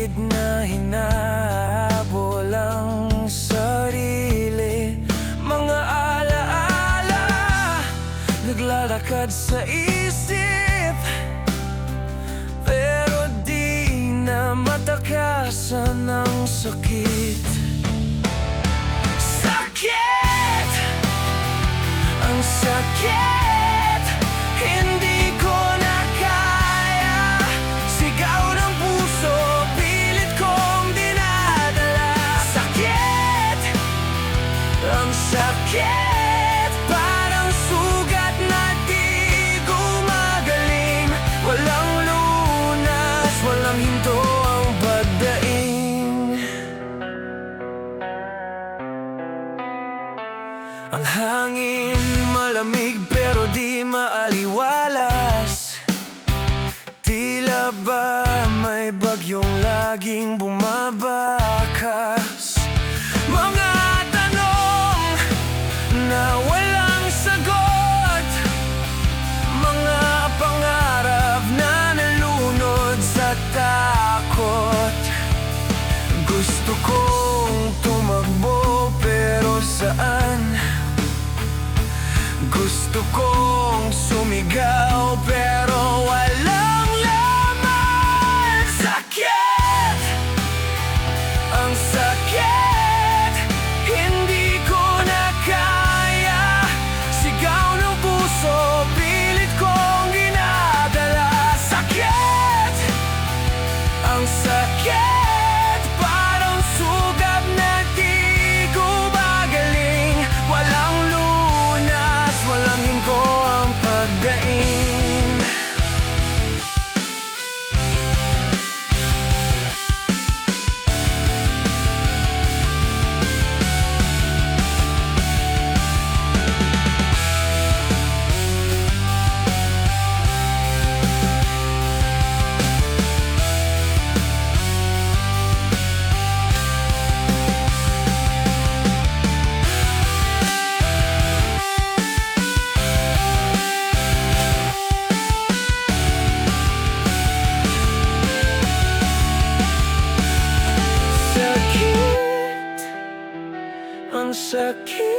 Pilit na hinahabol ang sarili, mga alaala naglalakad sa isip, pero di na matakasan ang sakit. Sakit! Ang sakit! Hindi ko na kaya. Sigaw ng puso, pilit kong dinadala. Sakit! Ang sakit! Parang sugat na di gumagaling. Walang lunas, walang hinto ang pagdaing. Ang hangin malamig pero di maaliwalas. Tila ba may bagyong laging bumabakas. Mga tanong na walang sagot, mga pangarap na nalunod sa takot. Gusto kong tumakbo pero saan? Gusto kong sumigaw pero walang laman. Sakit! Ang sakit! Hindi ko na kaya. Sigaw ng puso, pilit kong ginadala. Sakit! Ang sakit! Parang sugat na di gumagaling. Walang lunas, walang hinto ang pagdaing. Sakit, ang sakit.